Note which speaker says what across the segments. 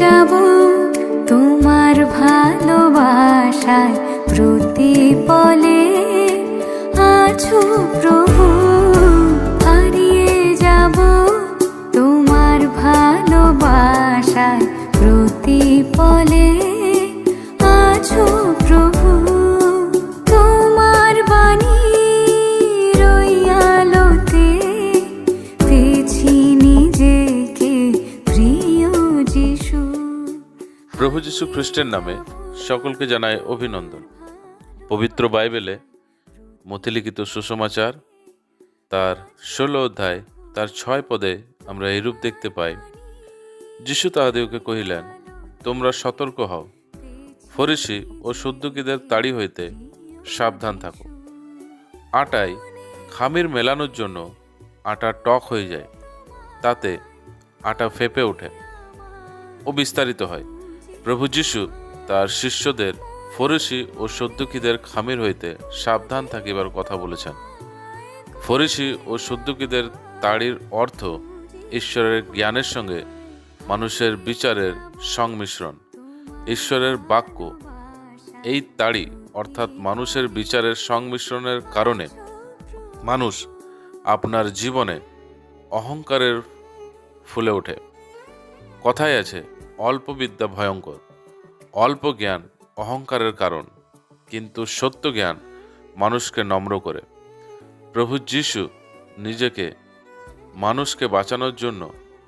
Speaker 1: যাব তোমার ভালোবাসায় প্রতিপলে আছো প্রভু। হারিয়ে যাব তোমার ভালোবাসায় প্রতিপলে আছো প্রভু। তোমার বাণীর ওই আলোতে পেয়েছি নিজেকে প্রিয় যিশু।
Speaker 2: প্রভু যীশু খ্রিস্টের নামে সকলকে জানায় অভিনন্দন। পবিত্র বাইবেলে মথিলিখিত সুসমাচার তার 16 অধ্যায় তার 6 পদে আমরা এইরূপ দেখতে পাই, যিশু তাহাদিওকে কহিলেন, তোমরা সতর্ক হও, ফরিসি ও সদ্দুকীদের তাড়ি হইতে সাবধান থাকো। আটায় খামির মেলানোর জন্য আটা টক হয়ে যায়, তাতে আটা ফেঁপে ওঠে ও বিস্তারিত হয়। প্রভু যীশু তার শিষ্যদের ফরিসি ও সদ্দুকীদের খামির হইতে সাবধান থাকিবার কথা বলেছেন। ফরিসি ও সদ্দুকীদের তাড়ির অর্থ ঈশ্বরের জ্ঞানের সঙ্গে মানুষের বিচারের সংমিশ্রণ। ঈশ্বরের বাক্য এই তাড়ি অর্থাৎ মানুষের বিচারের সংমিশ্রণের কারণে মানুষ আপনার জীবনে অহংকারের ফুলে ওঠে। কথায় আছে, অল্প বিদ্যা ভয়ঙ্কর। অল্প জ্ঞান অহংকারের কারণ, কিন্তু সত্য জ্ঞান মানুষকে নম্র করে। প্রভু যীশু নিজেকে মানুষকে বাঁচানোর জন্য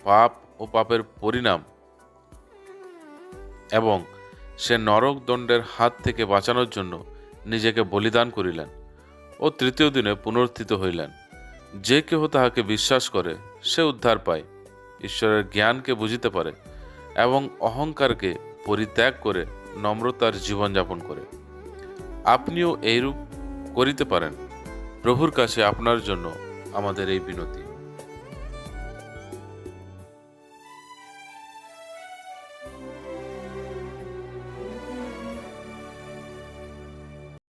Speaker 2: পাপ ও পাপের পরিণাম এবং সে নরক দণ্ডের হাত থেকে বাঁচানোর জন্য নিজেকে বলিদান করিলেন ও তৃতীয় দিনে পুনরুত্থিত হইলেন। যে কেহ তাহাকে বিশ্বাস করে সে উদ্ধার পায়, ঈশ্বরের জ্ঞানকে বুঝিতে পারে এবং অহংকারকে পরিত্যাগ করে নম্রতার জীবনযাপন করে। আপনিও এইরূপ করিতে পারেন। প্রভুর কাছে আপনার জন্য আমাদের এই বিনতি।